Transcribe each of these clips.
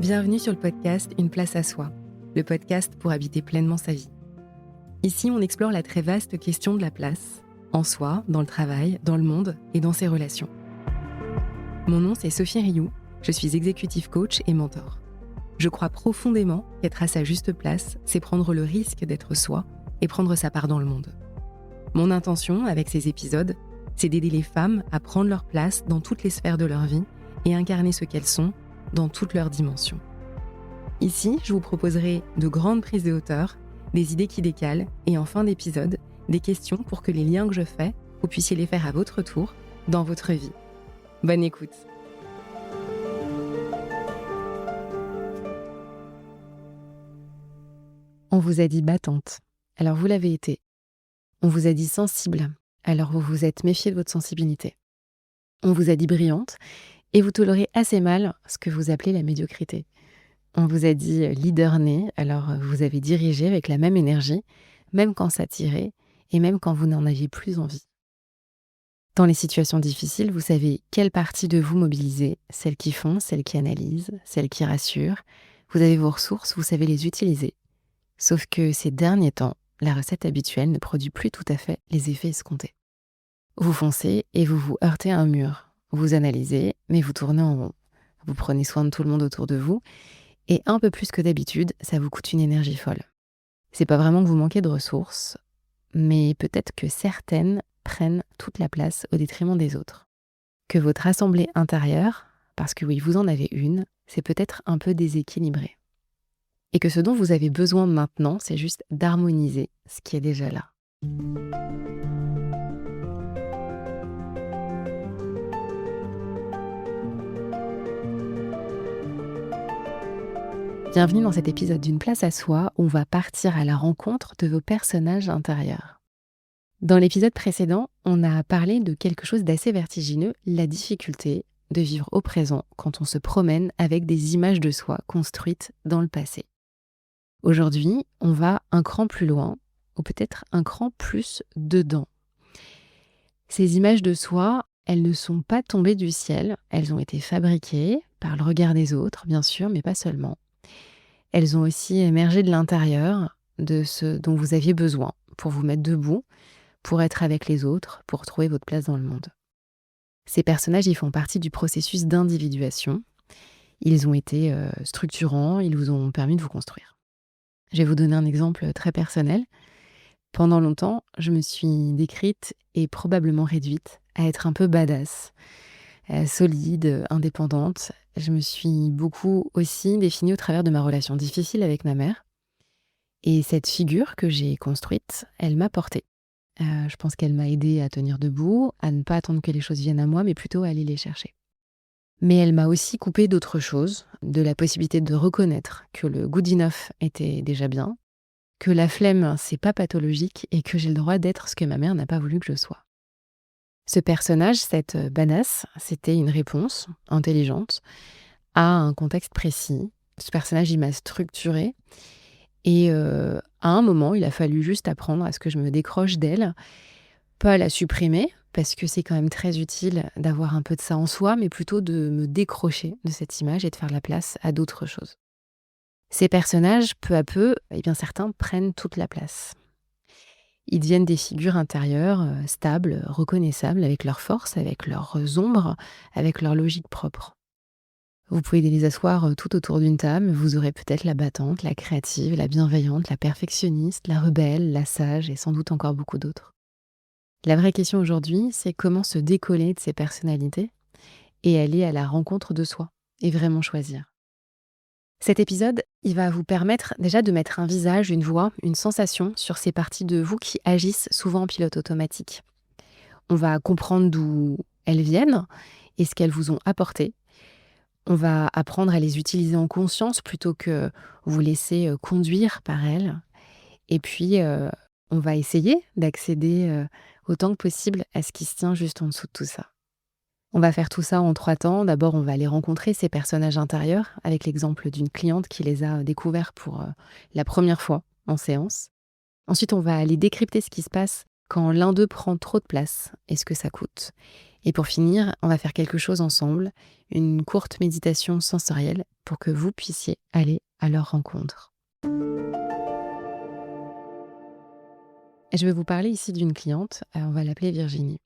Bienvenue sur le podcast Une place à soi, le podcast pour habiter pleinement sa vie. Ici, on explore la très vaste question de la place, en soi, dans le travail, dans le monde et dans ses relations. Mon nom, c'est Sophie Rioux, je suis executive coach et mentor. Je crois profondément qu'être à sa juste place, c'est prendre le risque d'être soi et prendre sa part dans le monde. Mon intention, avec ces épisodes, c'est d'aider les femmes à prendre leur place dans toutes les sphères de leur vie et incarner ce qu'elles sont dans toutes leurs dimensions. Ici, je vous proposerai de grandes prises de hauteur, des idées qui décalent et en fin d'épisode, des questions pour que les liens que je fais, vous puissiez les faire à votre tour, dans votre vie. Bonne écoute. On vous a dit battante, alors vous l'avez été. On vous a dit sensible, alors vous vous êtes méfié de votre sensibilité. On vous a dit brillante, et vous tolérez assez mal ce que vous appelez la médiocrité. On vous a dit leader né, alors vous avez dirigé avec la même énergie, même quand ça tirait, et même quand vous n'en aviez plus envie. Dans les situations difficiles, vous savez quelle partie de vous mobiliser, celles qui font, celles qui analysent, celles qui rassurent. Vous avez vos ressources, vous savez les utiliser. Sauf que ces derniers temps, la recette habituelle ne produit plus tout à fait les effets escomptés. Vous foncez et vous vous heurtez à un mur. Vous analysez, mais vous tournez en rond. Vous prenez soin de tout le monde autour de vous, et un peu plus que d'habitude, ça vous coûte une énergie folle. C'est pas vraiment que vous manquez de ressources, mais peut-être que certaines prennent toute la place au détriment des autres. Que votre assemblée intérieure, parce que oui, vous en avez une, c'est peut-être un peu déséquilibré. Et que ce dont vous avez besoin maintenant, c'est juste d'harmoniser ce qui est déjà là. Bienvenue dans cet épisode d'Une place à soi où on va partir à la rencontre de vos personnages intérieurs. Dans l'épisode précédent, on a parlé de quelque chose d'assez vertigineux, la difficulté de vivre au présent quand on se promène avec des images de soi construites dans le passé. Aujourd'hui, on va un cran plus loin, ou peut-être un cran plus dedans. Ces images de soi, elles ne sont pas tombées du ciel, elles ont été fabriquées par le regard des autres, bien sûr, mais pas seulement. Elles ont aussi émergé de l'intérieur, de ce dont vous aviez besoin pour vous mettre debout, pour être avec les autres, pour trouver votre place dans le monde. Ces personnages, ils font partie du processus d'individuation. Ils ont été structurants, ils vous ont permis de vous construire. Je vais vous donner un exemple très personnel. Pendant longtemps, je me suis décrite et probablement réduite à être un peu badass, solide, indépendante. Je me suis beaucoup aussi définie au travers de ma relation difficile avec ma mère. Et cette figure que j'ai construite, elle m'a portée. Je pense qu'elle m'a aidée à tenir debout, à ne pas attendre que les choses viennent à moi, mais plutôt à aller les chercher. Mais elle m'a aussi coupé d'autres choses, de la possibilité de reconnaître que le good enough était déjà bien, que la flemme, c'est pas pathologique et que j'ai le droit d'être ce que ma mère n'a pas voulu que je sois. Ce personnage, cette badass, c'était une réponse intelligente à un contexte précis. Ce personnage, il m'a structurée et à un moment, il a fallu juste apprendre à ce que je me décroche d'elle, pas à la supprimer, parce que c'est quand même très utile d'avoir un peu de ça en soi, mais plutôt de me décrocher de cette image et de faire la place à d'autres choses. Ces personnages, peu à peu, eh bien certains prennent toute la place. Ils deviennent des figures intérieures stables, reconnaissables, avec leurs forces, avec leurs ombres, avec leur logique propre. Vous pouvez les asseoir tout autour d'une table, vous aurez peut-être la battante, la créative, la bienveillante, la perfectionniste, la rebelle, la sage et sans doute encore beaucoup d'autres. La vraie question aujourd'hui, c'est comment se décoller de ces personnalités et aller à la rencontre de soi et vraiment choisir. Cet épisode, il va vous permettre déjà de mettre un visage, une voix, une sensation sur ces parties de vous qui agissent souvent en pilote automatique. On va comprendre d'où elles viennent et ce qu'elles vous ont apporté. On va apprendre à les utiliser en conscience plutôt que vous laisser conduire par elles. Et puis, on va essayer d'accéder autant que possible à ce qui se tient juste en dessous de tout ça. On va faire tout ça en 3 temps. D'abord, on va aller rencontrer ces personnages intérieurs avec l'exemple d'une cliente qui les a découverts pour la première fois en séance. Ensuite, on va aller décrypter ce qui se passe quand l'un d'eux prend trop de place et ce que ça coûte. Et pour finir, on va faire quelque chose ensemble, une courte méditation sensorielle pour que vous puissiez aller à leur rencontre. Et je vais vous parler ici d'une cliente, on va l'appeler Virginie.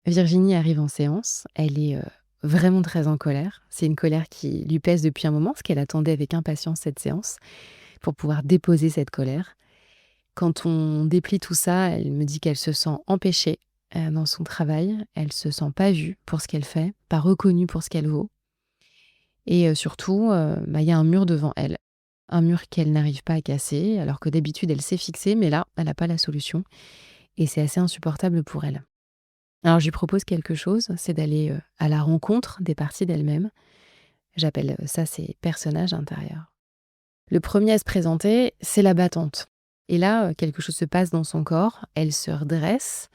Virginie arrive en séance, elle est vraiment très en colère. C'est une colère qui lui pèse depuis un moment, parce qu'elle attendait avec impatience cette séance pour pouvoir déposer cette colère. Quand on déplie tout ça, elle me dit qu'elle se sent empêchée dans son travail, elle se sent pas vue pour ce qu'elle fait, pas reconnue pour ce qu'elle vaut. Et surtout, il y a un mur devant elle. Un mur qu'elle n'arrive pas à casser, alors que d'habitude elle s'est fixée, mais là, elle n'a pas la solution. Et c'est assez insupportable pour elle. Alors je lui propose quelque chose, c'est d'aller à la rencontre des parties d'elle-même. J'appelle ça ses personnages intérieurs. Le premier à se présenter, c'est la battante. Et là, quelque chose se passe dans son corps, elle se redresse,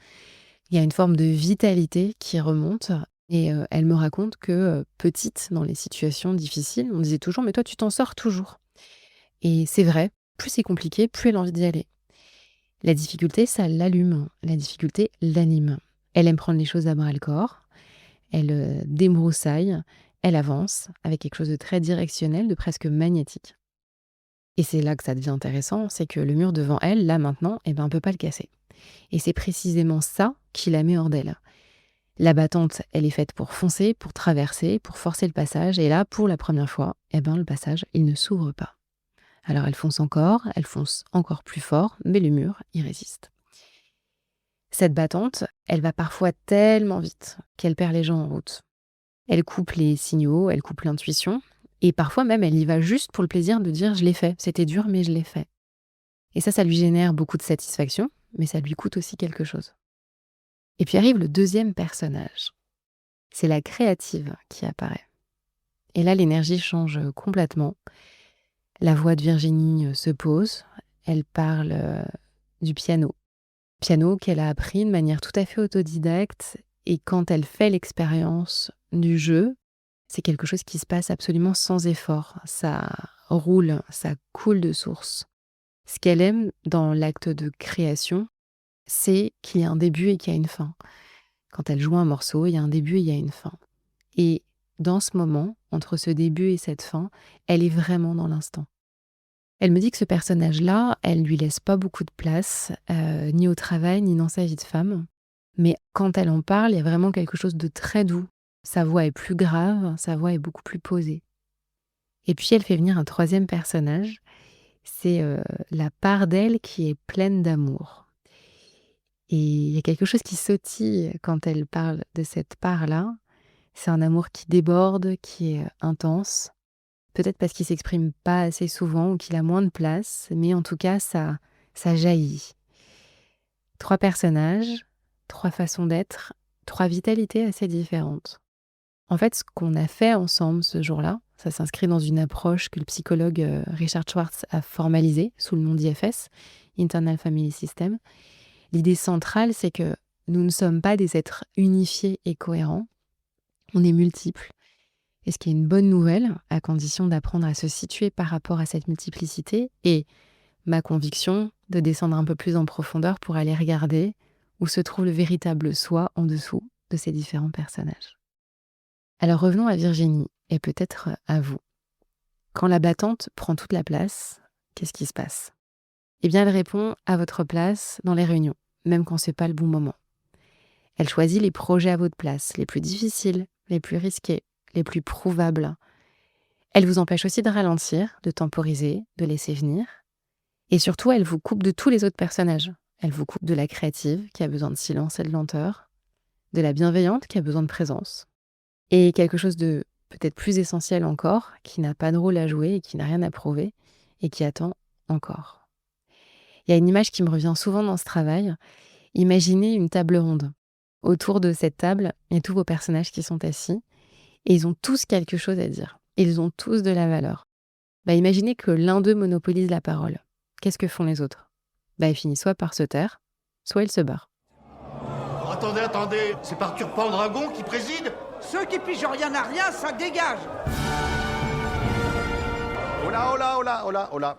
il y a une forme de vitalité qui remonte et elle me raconte que, petite, dans les situations difficiles, on disait toujours: «Mais toi, tu t'en sors toujours» et c'est vrai, plus c'est compliqué, plus elle a envie d'y aller. La difficulté, ça l'allume, la difficulté l'anime. Elle aime prendre les choses à bras-le-corps, elle, débroussaille, elle avance avec quelque chose de très directionnel, de presque magnétique. Et c'est là que ça devient intéressant, c'est que le mur devant elle, là maintenant, on ne peut pas le casser. Et c'est précisément ça qui la met hors d'elle. La battante, elle est faite pour foncer, pour traverser, pour forcer le passage. Et là, pour la première fois, le passage, il ne s'ouvre pas. Alors elle fonce encore plus fort, mais le mur, il résiste. Cette battante, elle va parfois tellement vite qu'elle perd les gens en route. Elle coupe les signaux, elle coupe l'intuition. Et parfois même, elle y va juste pour le plaisir de dire « je l'ai fait, c'était dur, mais je l'ai fait ». Et ça lui génère beaucoup de satisfaction, mais ça lui coûte aussi quelque chose. Et puis arrive le deuxième personnage. C'est la créative qui apparaît. Et là, l'énergie change complètement. La voix de Virginie se pose. Elle parle du piano. Piano qu'elle a appris de manière tout à fait autodidacte. Et quand elle fait l'expérience du jeu, c'est quelque chose qui se passe absolument sans effort. Ça roule, ça coule de source. Ce qu'elle aime dans l'acte de création, c'est qu'il y a un début et qu'il y a une fin. Quand elle joue un morceau, il y a un début et il y a une fin. Et dans ce moment, entre ce début et cette fin, elle est vraiment dans l'instant. Elle me dit que ce personnage-là, elle lui laisse pas beaucoup de place, ni au travail, ni dans sa vie de femme. Mais quand elle en parle, il y a vraiment quelque chose de très doux. Sa voix est plus grave, sa voix est beaucoup plus posée. Et puis elle fait venir un troisième personnage, c'est la part d'elle qui est pleine d'amour. Et il y a quelque chose qui sautille quand elle parle de cette part-là. C'est un amour qui déborde, qui est intense. Peut-être parce qu'il s'exprime pas assez souvent ou qu'il a moins de place, mais en tout cas, ça jaillit. 3 personnages, 3 façons d'être, 3 vitalités assez différentes. En fait, ce qu'on a fait ensemble ce jour-là, ça s'inscrit dans une approche que le psychologue Richard Schwartz a formalisée sous le nom d'IFS, Internal Family System. L'idée centrale, c'est que nous ne sommes pas des êtres unifiés et cohérents, on est multiples. Et ce qui est une bonne nouvelle, à condition d'apprendre à se situer par rapport à cette multiplicité, et ma conviction de descendre un peu plus en profondeur pour aller regarder où se trouve le véritable soi en dessous de ces différents personnages. Alors revenons à Virginie, et peut-être à vous. Quand la battante prend toute la place, qu'est-ce qui se passe ? Eh bien, elle répond à votre place dans les réunions, même quand c'est pas le bon moment. Elle choisit les projets à votre place, les plus difficiles, les plus risqués, les plus prouvables. Elle vous empêche aussi de ralentir, de temporiser, de laisser venir. Et surtout, elle vous coupe de tous les autres personnages. Elle vous coupe de la créative, qui a besoin de silence et de lenteur, de la bienveillante, qui a besoin de présence, et quelque chose de peut-être plus essentiel encore, qui n'a pas de rôle à jouer et qui n'a rien à prouver, et qui attend encore. Il y a une image qui me revient souvent dans ce travail. Imaginez une table ronde. Autour de cette table, il y a tous vos personnages qui sont assis, et ils ont tous quelque chose à dire. Ils ont tous de la valeur. Imaginez que l'un d'eux monopolise la parole. Qu'est-ce que font les autres ? Ils finissent soit par se taire, soit ils se barrent. Oh, attendez, c'est Arthur Pendragon qui préside ? Ceux qui pigent rien à rien, ça dégage. Oh là.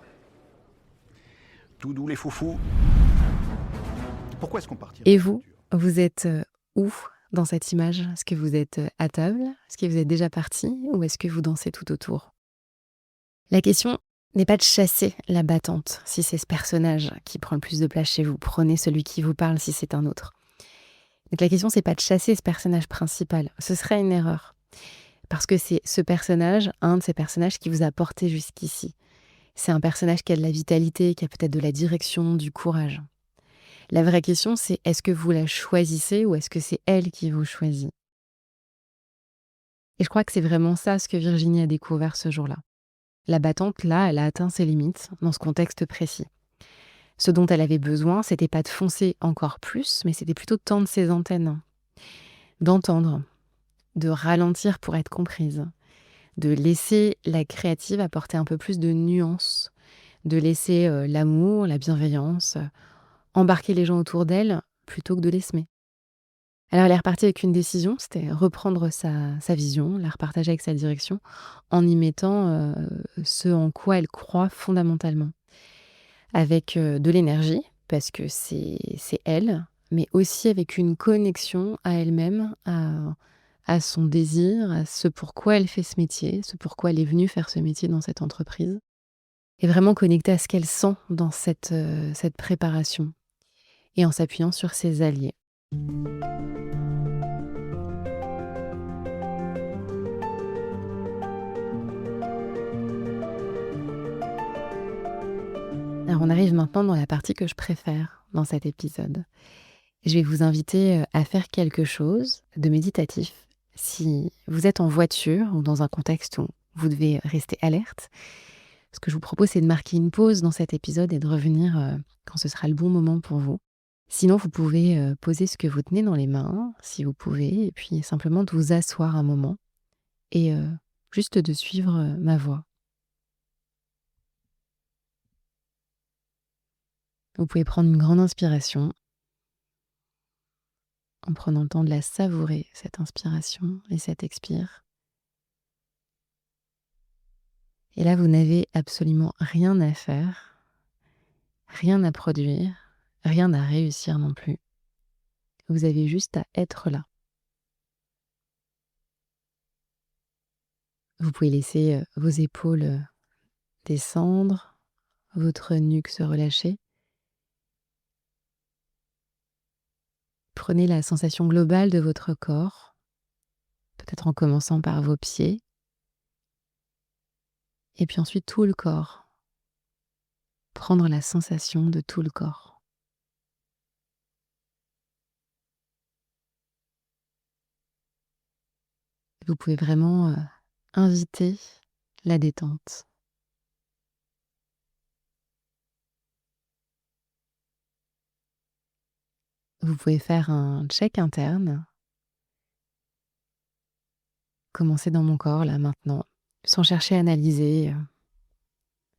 Tout doux les foufous. Pourquoi est-ce qu'on partirait ? Et vous êtes où dans cette image? Est-ce que vous êtes à table? Est-ce que vous êtes déjà parti? Ou est-ce que vous dansez tout autour? La question n'est pas de chasser la battante si c'est ce personnage qui prend le plus de place chez vous. Prenez celui qui vous parle si c'est un autre. Donc la question, c'est pas de chasser ce personnage principal. Ce serait une erreur. Parce que c'est ce personnage, un de ces personnages qui vous a porté jusqu'ici. C'est un personnage qui a de la vitalité, qui a peut-être de la direction, du courage. La vraie question, c'est est-ce que vous la choisissez ou est-ce que c'est elle qui vous choisit? Et je crois que c'est vraiment ça ce que Virginie a découvert ce jour-là. La battante, là, elle a atteint ses limites dans ce contexte précis. Ce dont elle avait besoin, c'était pas de foncer encore plus, mais c'était plutôt de tendre ses antennes, d'entendre, de ralentir pour être comprise, de laisser la créative apporter un peu plus de nuances, de laisser l'amour, la bienveillance, embarquer les gens autour d'elle plutôt que de les semer. Alors elle est repartie avec une décision, c'était reprendre sa vision, la repartager avec sa direction, en y mettant ce en quoi elle croit fondamentalement. Avec de l'énergie, parce que c'est elle, mais aussi avec une connexion à elle-même, à son désir, à ce pourquoi elle fait ce métier, ce pourquoi elle est venue faire ce métier dans cette entreprise. Et vraiment connectée à ce qu'elle sent dans cette préparation et en s'appuyant sur ses alliés. Alors on arrive maintenant dans la partie que je préfère dans cet épisode. Je vais vous inviter à faire quelque chose de méditatif. Si vous êtes en voiture ou dans un contexte où vous devez rester alerte, ce que je vous propose, c'est de marquer une pause dans cet épisode et de revenir quand ce sera le bon moment pour vous. Sinon, vous pouvez poser ce que vous tenez dans les mains, si vous pouvez, et puis simplement de vous asseoir un moment et juste de suivre ma voix. Vous pouvez prendre une grande inspiration en prenant le temps de la savourer, cette inspiration et cette expire. Et là, vous n'avez absolument rien à faire, rien à produire, rien à réussir non plus. Vous avez juste à être là. Vous pouvez laisser vos épaules descendre, votre nuque se relâcher. Prenez la sensation globale de votre corps, peut-être en commençant par vos pieds, et puis ensuite tout le corps. Prendre la sensation de tout le corps. Vous pouvez vraiment inviter la détente. Vous pouvez faire un check interne. Commencez dans mon corps, là, maintenant, sans chercher à analyser,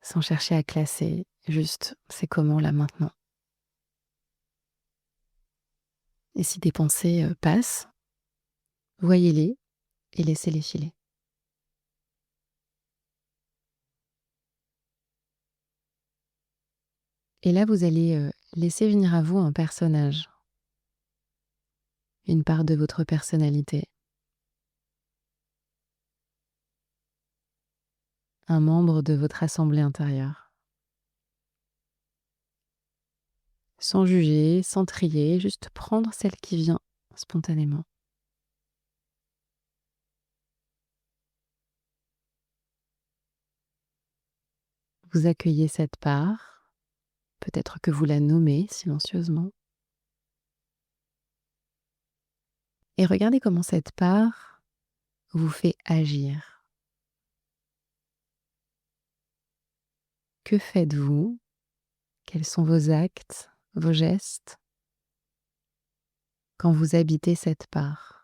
sans chercher à classer. Juste, c'est comment, là, maintenant. Et si des pensées passent, voyez-les et laissez-les filer. Et là, vous allez laisser venir à vous un personnage, une part de votre personnalité, un membre de votre assemblée intérieure. Sans juger, sans trier, juste prendre celle qui vient spontanément. Vous accueillez cette part, peut-être que vous la nommez silencieusement. Et regardez comment cette part vous fait agir. Que faites-vous? Quels sont vos actes, vos gestes quand vous habitez cette part?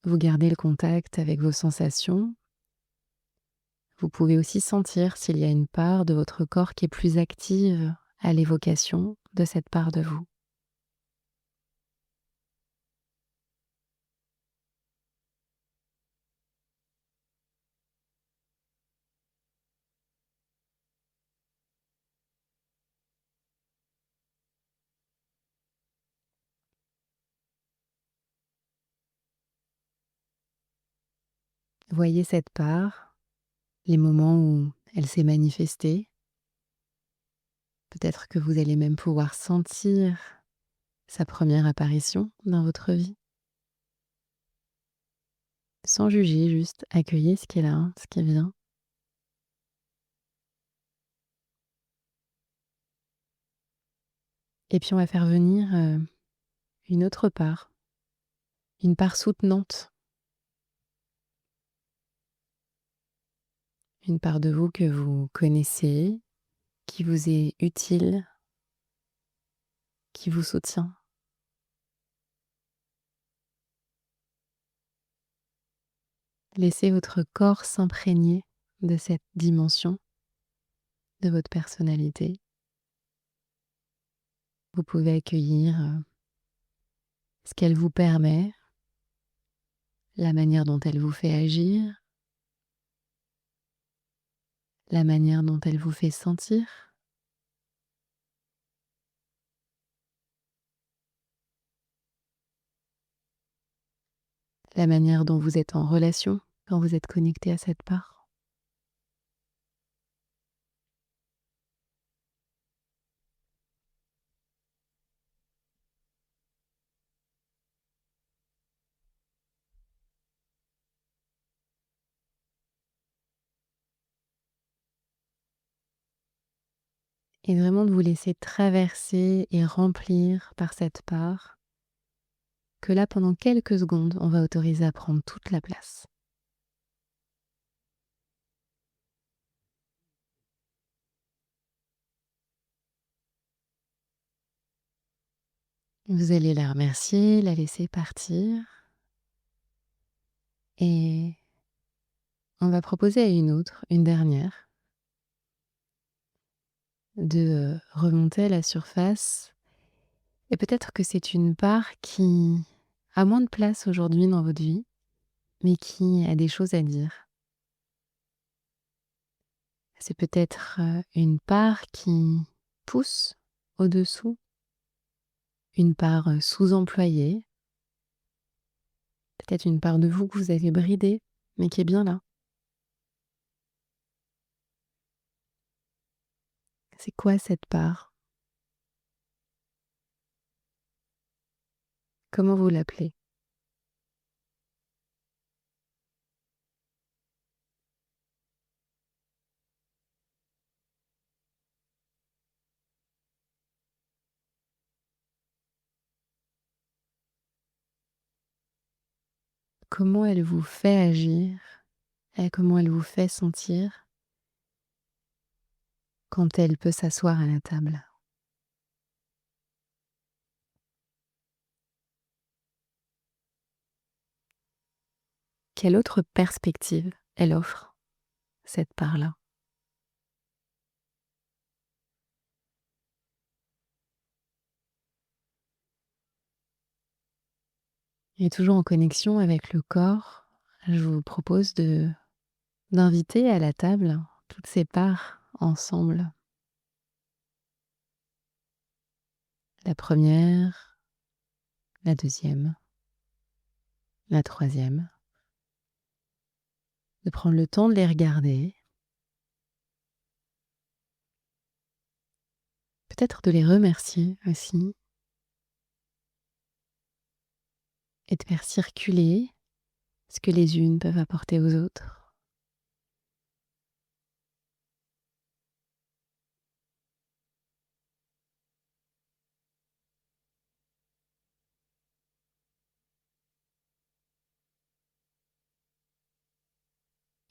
Vous gardez le contact avec vos sensations. Vous pouvez aussi sentir s'il y a une part de votre corps qui est plus active à l'évocation de cette part de vous. Voyez cette part, les moments où elle s'est manifestée. Peut-être que vous allez même pouvoir sentir sa première apparition dans votre vie. Sans juger, juste accueillez ce qui est là, ce qui vient. Et puis on va faire venir une autre part, une part soutenante, une part de vous que vous connaissez, qui vous est utile, qui vous soutient. Laissez votre corps s'imprégner de cette dimension de votre personnalité. Vous pouvez accueillir ce qu'elle vous permet, la manière dont elle vous fait agir, la manière dont elle vous fait sentir. La manière dont vous êtes en relation quand vous êtes connecté à cette part. Et vraiment de vous laisser traverser et remplir par cette part que là, pendant quelques secondes, on va autoriser à prendre toute la place. Vous allez la remercier, la laisser partir et on va proposer à une autre, une dernière, de remonter à la surface. Et peut-être que c'est une part qui a moins de place aujourd'hui dans votre vie, mais qui a des choses à dire. C'est peut-être une part qui pousse au-dessous, une part sous-employée, peut-être une part de vous que vous avez bridée, mais qui est bien là. C'est quoi cette part? Comment vous l'appelez? Comment elle vous fait agir et comment elle vous fait sentir quand elle peut s'asseoir à la table? Quelle autre perspective elle offre, cette part-là? Et toujours en connexion avec le corps, je vous propose d'inviter à la table toutes ces parts ensemble. La première, la deuxième, la troisième. De prendre le temps de les regarder, peut-être de les remercier aussi, et de faire circuler ce que les unes peuvent apporter aux autres.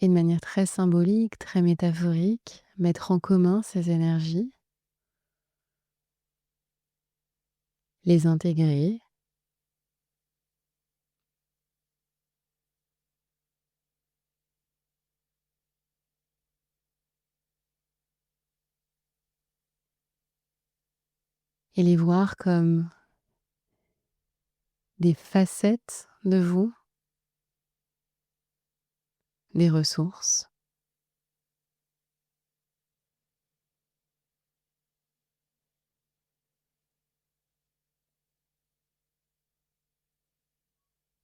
Et de manière très symbolique, très métaphorique, mettre en commun ces énergies, les intégrer et les voir comme des facettes de vous, des ressources.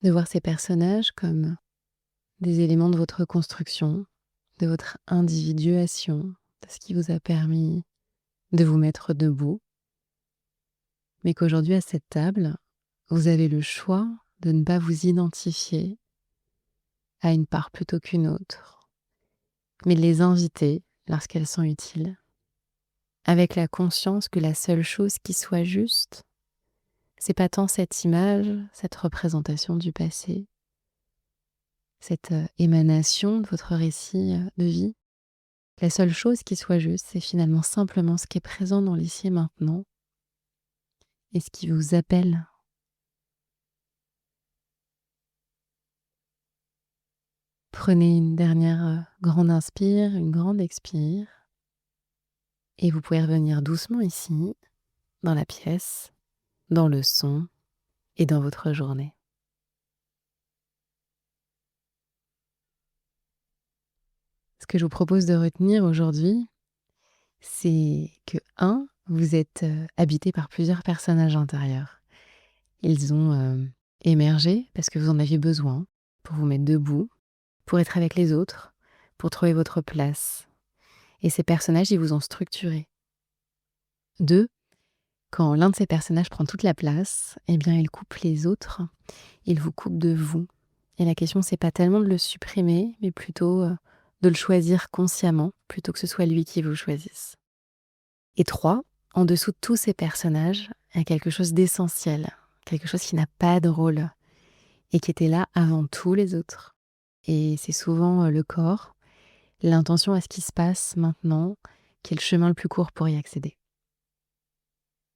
De voir ces personnages comme des éléments de votre construction, de votre individuation, de ce qui vous a permis de vous mettre debout, mais qu'aujourd'hui à cette table, vous avez le choix de ne pas vous identifier à une part plutôt qu'une autre, mais de les inviter lorsqu'elles sont utiles, avec la conscience que la seule chose qui soit juste, c'est pas tant cette image, cette représentation du passé, cette émanation de votre récit de vie. La seule chose qui soit juste, c'est finalement simplement ce qui est présent dans l'ici et maintenant et ce qui vous appelle. Prenez une dernière grande inspire, une grande expire et vous pouvez revenir doucement ici, dans la pièce, dans le son et dans votre journée. Ce que je vous propose de retenir aujourd'hui, c'est que 1, vous êtes habité par plusieurs personnages intérieurs. Ils ont émergé parce que vous en aviez besoin pour vous mettre debout, pour être avec les autres, pour trouver votre place. Et ces personnages, ils vous ont structuré. 2, quand l'un de ces personnages prend toute la place, eh bien, il coupe les autres, il vous coupe de vous. Et la question, c'est pas tellement de le supprimer, mais plutôt de le choisir consciemment, plutôt que ce soit lui qui vous choisisse. Et 3, en dessous de tous ces personnages, il y a quelque chose d'essentiel, quelque chose qui n'a pas de rôle et qui était là avant tous les autres. Et c'est souvent le corps, l'intention à ce qui se passe maintenant, qui est le chemin le plus court pour y accéder.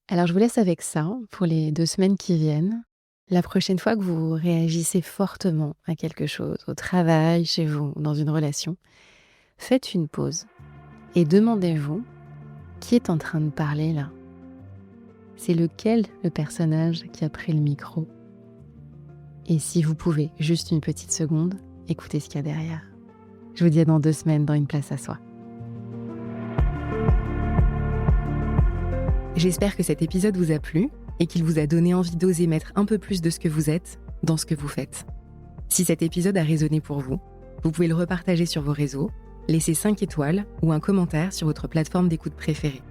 Alors je vous laisse avec ça pour les 2 semaines qui viennent. La prochaine fois que vous réagissez fortement à quelque chose, au travail, chez vous, dans une relation, faites une pause et demandez-vous qui est en train de parler là. C'est lequel le personnage qui a pris le micro? Et si vous pouvez, juste une petite seconde, écoutez ce qu'il y a derrière. Je vous dis à dans 2 semaines dans Une place à soi. J'espère que cet épisode vous a plu et qu'il vous a donné envie d'oser mettre un peu plus de ce que vous êtes dans ce que vous faites. Si cet épisode a résonné pour vous, vous pouvez le repartager sur vos réseaux, laisser 5 étoiles ou un commentaire sur votre plateforme d'écoute préférée.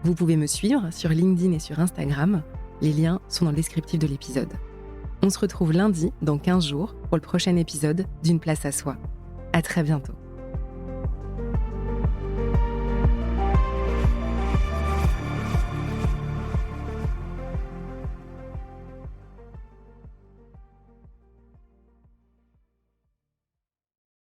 Vous pouvez me suivre sur LinkedIn et sur Instagram, les liens sont dans le descriptif de l'épisode. On se retrouve lundi, dans 15 jours, pour le prochain épisode d'Une place à soi. À très bientôt.